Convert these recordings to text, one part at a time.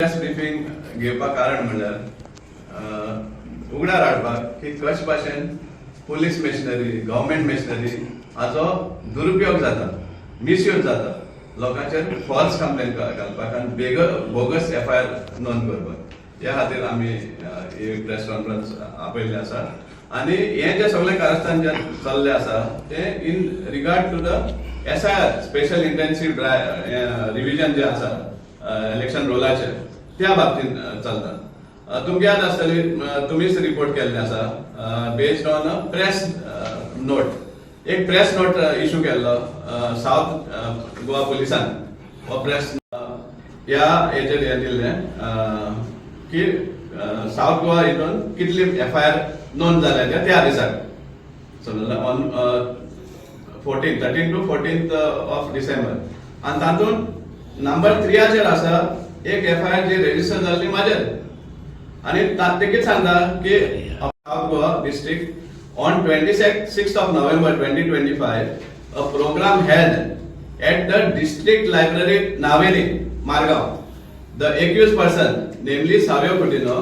Press briefing घेवपाक कारण म्हणल्यार उगडार हाडपाक की कशे भाशेन पुलीस मेशनरी गव्हर्मेंट मेशनरी हाचो दुरुपयोग जाता, मिसयूज जाता, लोकांचेर फॉल्स कंप्लेन घालपाक आनी बोगस FIR नोंद करपाक. ह्या खातीर आमी ही प्रेस कॉन्फरन्स आपयल्ली आसा. आनी हे जे सगळे कारस्थान जे चल्ले आसा ते in regard to the SIR special intensive revision जे आसा इलेक्शन रोलाचे त्या बाबतींत चलता. तुमकां याद आसतली, तुमीच रिपोर्ट केल्ले आसा based on a press note. एक प्रेस नोट इश्यू केल्लो साउथ गोवा पुलिसान. हो प्रेस ह्या हेचेर हे दिल्लें की साउथ गोवा हितून कितली FIR नोंद जाल्या त्या दिसाक. समजला on 13 to 14th of December. आनी तातूंत नंबर 3 आसा एक FIR जी रेजिस्टर जाल्ली म्हाजेर. आनी तातूंत सांगता की south Goa district on 26th of November 2025 a program held at the district library Naveli, Margaon. The accused person, namely Savio Coutinho,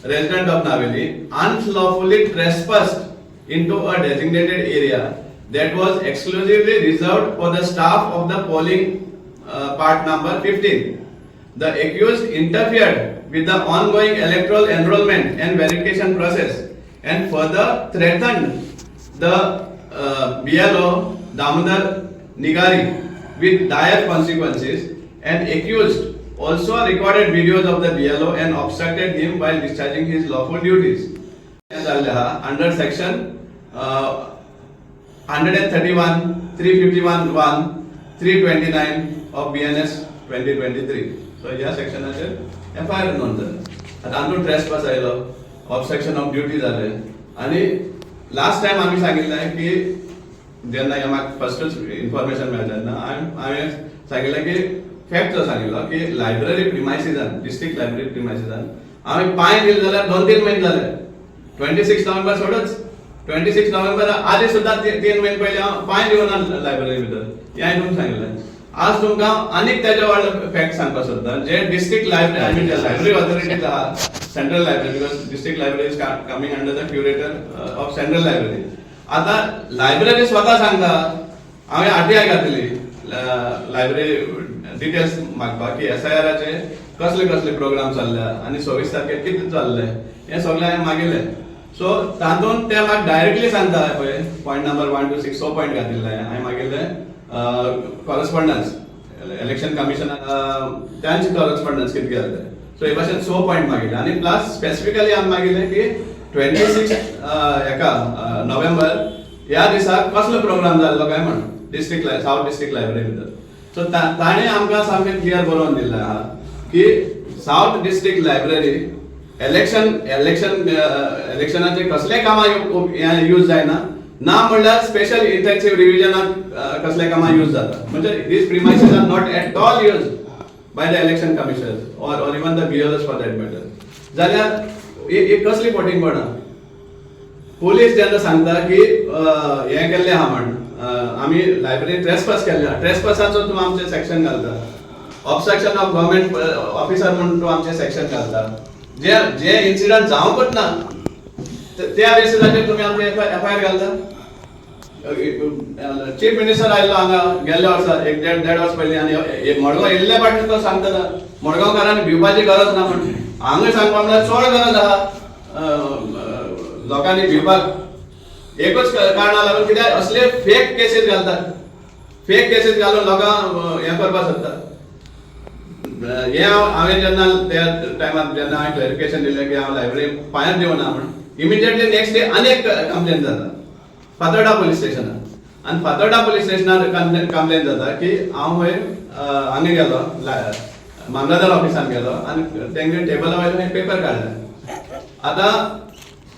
resident of Naveli, unlawfully trespassed into a designated area that was exclusively reserved for the staff of the polling part number 15. The accused interfered with the ongoing electoral enrollment and verification process and further threatened the BLO Damodar Nigari with dire consequences, and accused also recorded videos of the BLO and obstructed him while discharging his lawful duties. Under section 131, 351(1), 329 of BNS 2023. So ह्या सेक्शनाचेर FIR नोंद जाली. तातूंत trespass आयलो, obstruction of duty जाले. आनी last time आमी सांगिल्लें की जेन्ना म्हाका फस्टच इन्फॉर्मेशन मेळ्ळें तेन्ना हांवें सांगिल्लें की फॅक्ट जो सांगिल्लो की लायब्ररी प्रिमायसिसान, डिस्ट्रिक्ट लायब्ररी प्रिमायसिसान हांवें पांय दिले जाल्यार 2-3 महिने जाले. 26 नोव्हेंबर सोडच, 26 नोव्हेंबर आदी सुद्दां 3 महिने पयलीं हांव पांय दिवना लायब्ररी भितर. हें हांवें तुमकां सांगिल्लें. आज तुमकां आनीक तेजे व्हडले फॅक्ट सांगपाक सोदता. जे district library, I mean library authorities आहा, central library, because district library is coming under the curator of central library. आता लायब्ररी स्वता सांगता, हांवें RTI घातली लायब्ररी डिटेल्स मागपाक की SIRचे कसले कसले प्रोग्राम चल्ल्या आनी 26 तारखेर कितें चल्लें हें सगळें हांवें मागिल्लें. सो तातूंत ते म्हाका डायरेक्टली सांगता पळय, पॉयंट नंबर 1 to 6 हो पॉयंट घातिल्ले हांवें मागिल्लें कॉरस्पॉन्डन्स इलेक्शन कमिशनाक त्यांची कॉरस्पॉन्डन्स कितें केलें तें. सो हे भाशेन 6 पॉयंट मागिल्ले. आनी प्लस स्पेसिफिकली हांवें मागिल्लें की 26 नोव्हेंबर ह्या दिसाक कसलो प्रोग्राम जाल्लो काय म्हण डिस्ट्रिक्ट साउथ डिस्ट्रिक्ट लायब्ररी भितर. सो ताणें आमकां सामकें क्लियर बरोवन दिल्लें आहा की साउथ डिस्ट्रिक्ट लायब्ररी इलेक्शनाचे कसले कामां यूज जायना ना, म्हणल्यार स्पेशल इंटेन्सिव्ह रिव्हिजनाक कसले कामां यूज जाता. म्हणजे these premises are not at all use by the election commission or even the BLOs for that matter. जाल्यार एक कसली फटींगपणां. पुलीस जेन्ना सांगता की हें केल्लें आहा म्हण, आमी लायब्ररी ट्रेसपास केल्लें, ट्रेसपासाचो तूं आमचें सेक्शन घालता, ऑब्स्ट्रक्शन ऑफ गव्हर्मेंट ऑफिसर म्हणून तूं आमचें सेक्शन घालता. जे इन्सिडंट जावंकच ना त्या बेसिसाचेर तुमी आमचे FIR घालता. चीफ मिनिस्टर आयल्लो हांगा गेल्ले वर्सा, 1-1.5 वर्स पयलीं, आनी मडगांव येयल्ले फाटी तो सांगता मडगांवकारांनी भिवपाची गरज ना म्हण. हांगा सांगपा म्हळ्यार चड गरज आहा लोकांनी भिवपाक. एकूच कारणां लागून कित्याक असले फेक केसीस घालतात, फेक केसीस घालून लोकांक हें करपाक सोदतात. हें हांवें जेन्ना त्या टायमार जेन्ना हांवें क्लॅरिफिकेशन दिलें की हांव लायब्ररी पांयार दिवना म्हण, इमिजिएटली नेक्स्ट डे आनीक कंप्लेन जाता फातोर्डा पुलीस स्टेशनार. आनी फातोर्डा पुलीस स्टेशनार कंप्लेन जाता की हांव खंय हांगा गेलो मामलेदार ऑफिसान गेलो आनी तेंगे टेबला वयल्यान एक पेपर काडले. आतां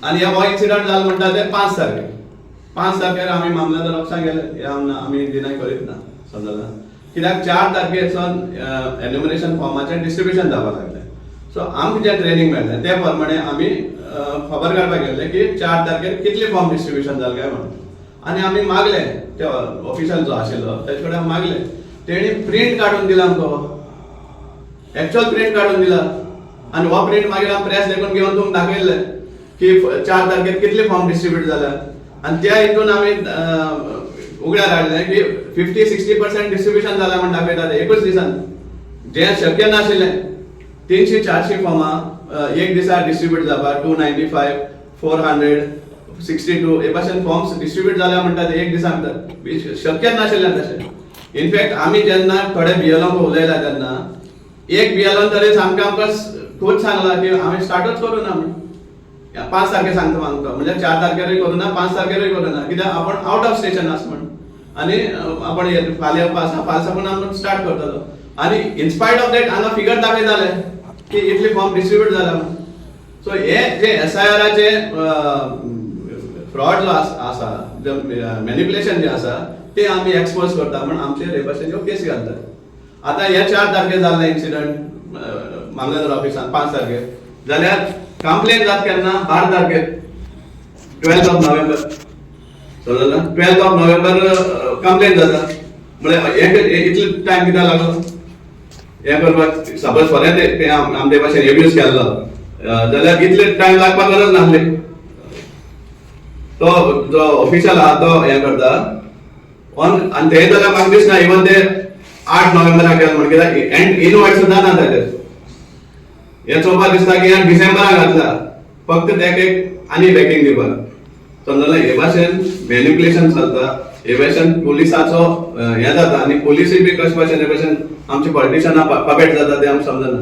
आनी हो इन्सिडंट जालो म्हणटा ते 5 तारखेर आमी मामलेदार ऑफिसान गेले. आमी डिनाय करीत ना समजला, कित्याक 4 तारखेरसून एन्युमरेशन फॉर्माचें डिस्ट्रिब्युशन जावपाक लागलें. सो आमकां जें ट्रेनिंग मेळ्ळें ते प्रमाणे आमी खबर काडपाक गेल्ले की 4 तारखेर कितले फॉर्म डिस्ट्रिब्युशन जालें काय म्हणून. आनी आमी मागले, ते ऑफिशल जो आशिल्लो तेजे कडेन मागले. तेणी प्रिंट काडून दिला आमकां, एक्चुअल प्रिंट काडून दिला. आनी हो प्रिंट मागीर हांव प्रेस देखून घेवन तुमकां दाखयल्ले की 4 तारखेर कितले फॉर्म डिस्ट्रीब्यूट जाला आनी त्या हितून आमी उगड्यार हाडलें की 50-60% डिस्ट्रीब्यूशन जाला म्हण दाखयता ते एकूच दिसान, जें शक्य नाशिल्लें. 300-400 फॉर्मां एक दिसा डिस्ट्रीब्यूट जावपाक 295, 400, 62 हे भाशेन फॉर्म्स डिस्ट्रीब्यूट जाल्या म्हणटा ते एक दिसा भितर शक्यच नाशिल्लें तशें. इनफॅक्ट आमी जेन्ना थोडे BLOक उलयला तेन्ना एक BLOन तरी आमकां खूब सांगला की आमी स्टार्टच करूं ना म्हणून. 5 तारखेर सांगता आमकां, म्हणजे 4 तारखेरूय करूं ना, 5 तारखेरूय करूं ना, कित्याक आपण आउट ऑफ स्टेशन आसा म्हणून. आनी आपण फाल्यां फाल साकून आमी स्टार्ट करतलो. आनी इनस्पायट ऑफ दॅट हांगा फिगर दाखयताले की इतले फॉर्म डिस्ट्रीब्यूट जाला म्हणून. सो हे जे SIRचे फ्रॉड जो आसा, मॅनिप्युलेशन जे आसा ते आमी एक्सपोज करता म्हणून आमचे हे भाशेच्यो केसी घालतात. आतां हे 4 तारखेर जाल्ले इन्सिडंट मामलेदार ऑफिसान 5 तारखेर, जाल्यार कंप्लेन जाता केन्ना 12 तारखेर 12th of November. समजला 12th of November कंप्लेन जाता. म्हणजे इतले टायम कित्याक लागलो हे करपाक? सपोज फॉरेन ते आमचे भाशेन एब्यूज केल्लो जाल्यार इतले टायम लागपाक गरज नासली. तो जो ऑफिशियल आहा तो हे करता आनी ते जाल्यार म्हाका दिसना इवन ते 8 नोव्हेंबराक केलें म्हण, कित्याक एंड इनवायट सुद्दां ना ताचेर. हे चोवपाक दिसता की हांवें डिसेंबराक घातला फक्त तेका एक आनी बॅकिंग दिवपाक. समजलें? हे भाशेन मॅनिप्युलेशन चलता, हे भाशेन पुलिसाचो हे जाता आनी पुलिसूय बी कशे भाशेन हे भाशेन आमची पॉलिटिशियनां पपेट जाता ते आमकां समजना.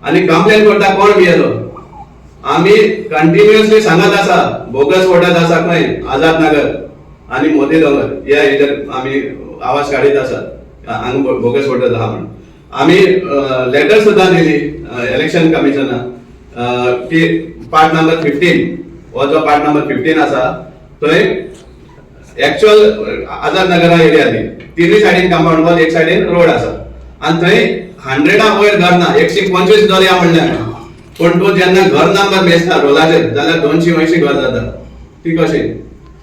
आनी कंप्लेन करता कोण BLO? आमी कंटिन्युअसली सांगत आसा बोगस वोटर आसा खंय आझाद नगर आनी मोदी नगर ह्या हेजेर आमी आवाज काडीत आसा हांगा बोगस वोटर आहा म्हणून. आमी लेटर सुद्दां दिली इलेक्शन कमिशनाक की पार्ट नंबर 15 हो जो पार्ट नंबर 15 आसा थंय एक्चुअल आझाद नगरा एरिया ती तिनूय सायडीन कंपाऊंड वॉल, एक सायडीन रोड आसा आनी थंय 100 वयर घर ना. 125 दर्या म्हणल्यार पण तो जेन्ना घर नंबर मेजता रोलाचेर जाल्यार 280 घर जाता. ती कशी?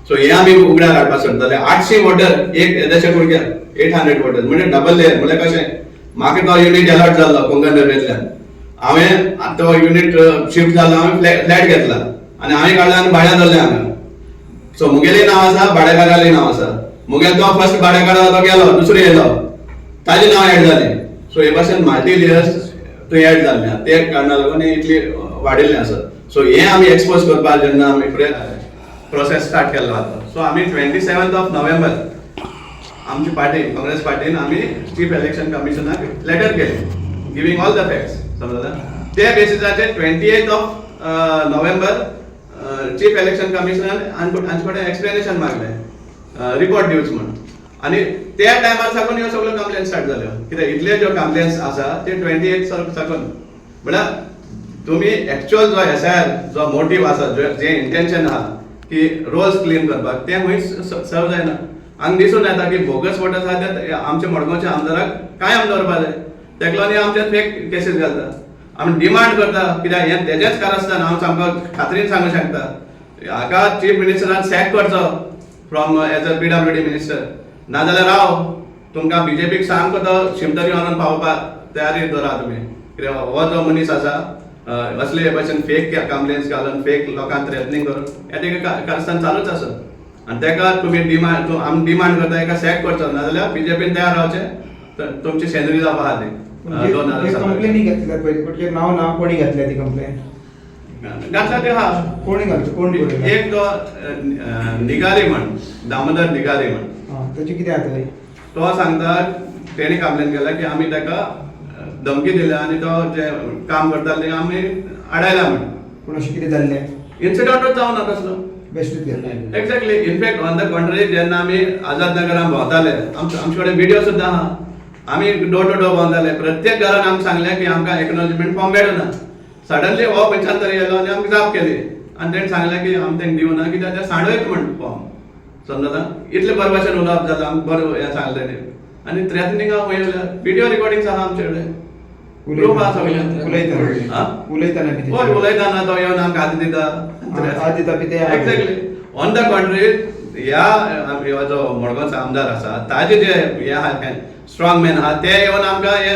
सो हे आमी उगड्यार हाडपाक सोदताले. 800 वोटर एक येद्याच्या कुडक्याक 800 वोटर म्हणजे डबल लेयर. म्हणजे कशें? म्हाका तो युनिट अलॉट जाल्लो कोंकण रेल्वेंतल्यान, हांवें तो युनिट शिफ्ट जाल्लो, हांवें फ्लॅट घेतला आनी हांवें काडला आनी भाड्यान दवरलें हांगा. सो मुगेलेय नांव आसा, भाडेकारालेय नांव आसा. मुगेलो तो फर्स्ट भाडेकारा तो गेलो, दुसरो येयलो, ताजें नांव एड जालें. सो हे भाशेन मल्टी लेयर्स थंय एड जाल्ले ते कारणां लागून इतली वाडिल्लें आसा. सो हे आमी एक्सपोज करपाक जेन्ना आमी प्रोसेस स्टार्ट केल्लो आतां. सो आमी 27th of November आमची पार्टी काँग्रेस पार्टीन आमी चीफ इलेक्शन कमिशनाक लेटर केली गिविंग ऑल द फॅक्ट्स. समजला? ते बेसिसाचेर 28th of November chief election कमिशनान हांचे कडेन एक्सप्लेनेशन मागलें रिपोर्ट दिवच म्हणून. आनी त्या टायमार साकून ह्यो सगळ्यो कंप्लेन स्टार्ट जाल्यो. कित्याक इतले ज्यो कंप्लेन्स आसा ते 28 साकून म्हळ्यार तुमी एक्चुअल जो SIR जो मोटीव आसा, जे इंटेन्शन आहा की रोल्स क्लीन करपाक, ते खंय सर्व जायना. हांगा दिसून येता की बोगस वोटर्स आहा ते आमचे मडगांवच्या आमदाराक कायम दवरपा जाय. तेका लागून आमचे फेक केसीस घालता. आमी डिमांड करता कित्याक हें तेजेंच कारस्थान हांव सामको खात्रीन सांगूंक शकता. हाका चीफ मिनिस्टरान सॅक करचो from as a PWD minister, नाजाल्यार राव तुमकां BJPक सामको तो शिमतरी व्हरून पावोवपाक तयारी दवरा तुमी. कित्याक हो जो मनीस आसा असले भाशेन फेक कंप्लेन्स घालून फेक लोकांक थ्रेटनिंग करून हें तेका कारस्थान चालूच आसा. आनी तेका तुमी आमी डिमांड करता हेका सॅक करचो, नाजाल्यार BJPन तयार रावचें तुमची शेंद्री जावपा आहा ती. कंप्लेनी घेतल्या पळय पण नांव ना कोणी घेतल्या ती कंप्लेन? घातला ते हा कोणी घालता? कोण एक तो निगारी म्हण दामोदर निगारी म्हण. त्याची कितें जाता? तो सांगता तेणी कंप्लेन केला की आमी ताका धमकी दिल्या आनी तो जे काम करताले ते आमी आडायला म्हण. पूण अशें कितें जाल्लें? इन्सिडंटूच जावना तसलो. बेश्टीच गेल्लें. Exactly. In fact on the contrary जेन्ना आमी आझाद नगरान भोंवताले आमचे कडेन व्हिडिओ सुद्दां आहा. आमी डोर टू डोर भोंवताले, प्रत्येक घरान आमकां सांगलें की आमकां एक्नॉलेजमेंट फॉर्म मेळना. सडनली हो खंयच्यान तरी येयलो आनी आमकां जाप केली आनी तेणें सांगलें की आमी तेंका दिवना कित्याक ते सांडयत म्हण फॉर्म. समजता? इतले बरे भाशेन उलोवप जाता आमकां बरें हें सांगलें तेणें. आनी थ्रेटनिंगा वयल्या व्हिडिओ रिकॉर्डिंग्स आहा आमचे कडेन. प्रूफ आहा सगळें. उलयतना कितें? हय उलयतना तो येवन आमकां हात दिता. हात दिता बी ते? एक्झॅक्टली. ऑन द कॉन्ट्ररी ह्या जो मडगांवचो आमदार आसा ताजे जे हे आहा स्ट्रॉंग मॅन आहा ते येवन आमकां हे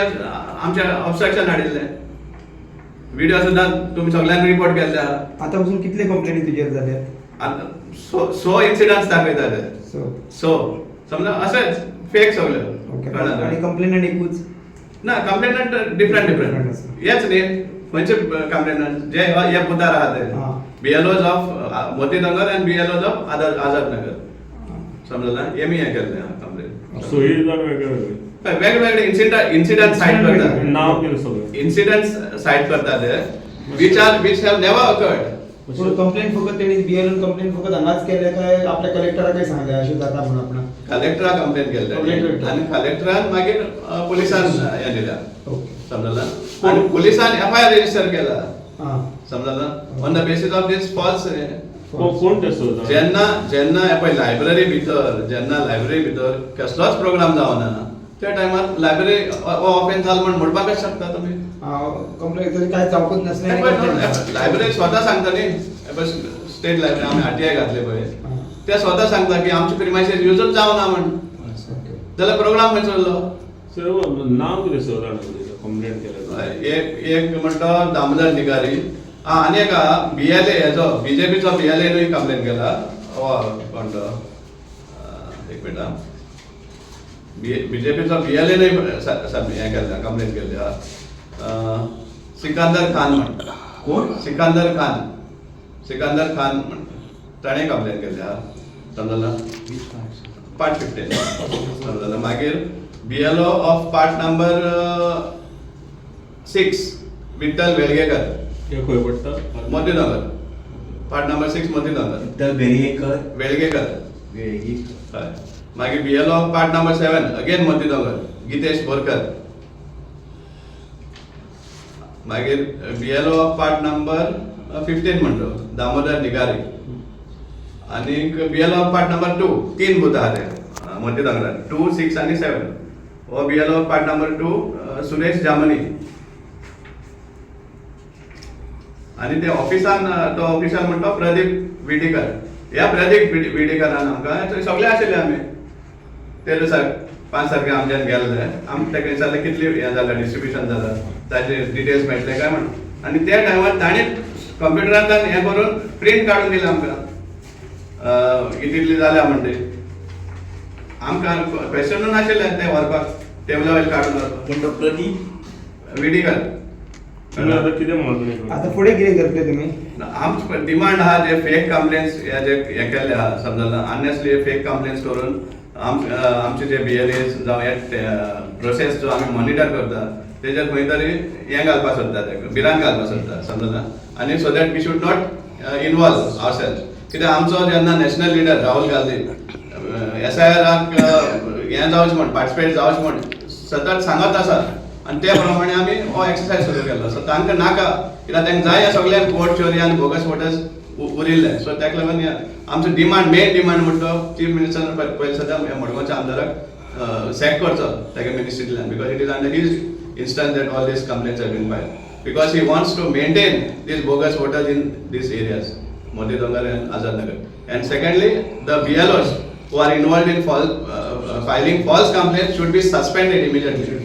आमचे ऑब्स्ट्रक्शन हाडिल्लें. व्हिडिओ सुद्धा तुम्ही सगळ्यांनी रिपोर्ट केल्ले आहा. आतापासून कितले कंप्लेनी तुजेर जाल्या आतां सो इन्सिडंट्स दाखयता ते. सो समजा असेच फेक सगळे ओके कळ्ळें? आणि कंप्लेनंट एकूच ना कंप्लेनंट डिफरंट Different डिफरंट आसा. हेच न्ही खंयचे कंप्लेनंट जे हे बुतार आहा ते हां. BLOs of Motinagar and BLOs of Azad Nagar समजला हेमी हे केल्ले आहा कंप्लेन. सो हे जाण वेगळे वेगवेगळे इन्सिडंट साईट करतात नाव केलं सगळं इन्सिडंट साईट करतात विच हॅव नेवर अकर्ड. पूण कंप्लेन फकत तेणी बीएलओन कंप्लेन फकत हांगाच केले काय आपल्या कलेक्टराकय सांगले अशें जाता म्हणून आपण कलेक्टराक कंप्लेन Complaint केली केली. आणि कलेक्टरान मागीर पुलिसान हे दिल्या ओके समजला आणि पुलिसान FIR रजिस्टर केला हां समजला on the basis of this false कोण ते सोदा जेन्ना पळय लायब्ररी भितर कसलोच प्रोग्राम जावना त्या टायमार लायब्ररी ओपन जाल म्हण म्हणपाकच शकता तुम्ही. कंप्लेन तरी काय जावकूच नसले लायब्ररी स्वतः सांगता न्ही स्टेट लायब्ररी आम्ही RTI घातले पळय ते स्वतः सांगता की आमचे प्रिमायसेस युजच जावना म्हण जाल्यार प्रोग्राम खंय चल्लो. सर नाव कितें सर जाण कंप्लेंट केलं एक म्हणतो दामोदर निगारी आनी एक BLA हेचो BJPचो BLA कंप्लेन केला कोण तो एक मिनट BJPचो BLA हे केला कंप्लेन केली सिकंदर खान म्हण कोण सिकंदर खान म्हण ताणें कंप्लेन केली समजला पार्ट 15 समजला मागीर BLO of part number 6 Vitthal Velgekar हे खंय पडटा मोतीनगर पार्ट नंबर 6 मोतीनगर तर बेरियेकर वेळगेकर वेळगीकर हय मागीर BLO of part number 7 again Motinagar Gitesh Borkar मागीर BLO ऑफ पार्ट नंबर 15 म्हणतो दामोदर निगारी आणि BLO ऑफ पार्ट नंबर 2 तीन बुथ आहा ते मोतीनगरान 2, 6 आणि 7 हो BLO of part number 2 Suresh जामनी आणि ते ऑफिसान तो ऑफिसर म्हणतो प्रदीप विडेकर. ह्या प्रदीप विडेकरान आमकां सगळे आशिल्ले आमी ते दिसा 5 तारखेक आमच्यान गेल्ले आमी ताका विचारलें कितली हें जालां डिस्ट्रिब्युशन जालां ताचे डिटेल्स मेळटले काय म्हण आनी त्या टायमार ताणें कंप्युटरांतल्यान हें करून प्रिंट काडून दिलें आमकां कितली जाल्या म्हण ते आमकां क्वेश्चनूच नाशिल्लें तें व्हरपाक टेबला वयर काडून व्हरपाक पण तो प्रदीप विडेकर. तुमी आतां कितें मागणी आता फुडें कितें करतले तुमी आमचे डिमांड आहा जे फेक कंप्लेन्स हे केल्ले आहा समजला अननेसली फेक कंप्लेन्स करून आमचे जे BLAs जावं हे प्रोसेस जो आमी मॉनिटर करता तेजेर खंय तरी हें घालपाक सोदता तेका भिरांत घालपाक सोदता समजला आनी so that we should not involve ourselves कित्याक आमचो जेन्ना नॅशनल लिडर राहुल गांधी SIRाक हें जावचें म्हण पार्टिसिपेट जावचें म्हण सतत सांगत आसा आणि त्या प्रमाणे आमी हो एक्सरसाइज सुरू केलो. सो तांकां नाका कित्याक तांकां जाय हे सगळे वोट चोरी आनी बोगस वोटर्स उरिल्ले सो ताका लागून आमचो मेन डिमांड म्हणटा चीफ मिनिस्टरान पयलीं सद्या मडगांवच्या आमदाराक सॅक करचो ताका मिनिस्ट्रींतल्यान because it is under his instance that all these complaints have been filed because he wants to maintain these bogus voters in these areas, Motinagar and Azad Nagar. And secondly, the BLOs who are involved in filing false complaints should be suspended immediately.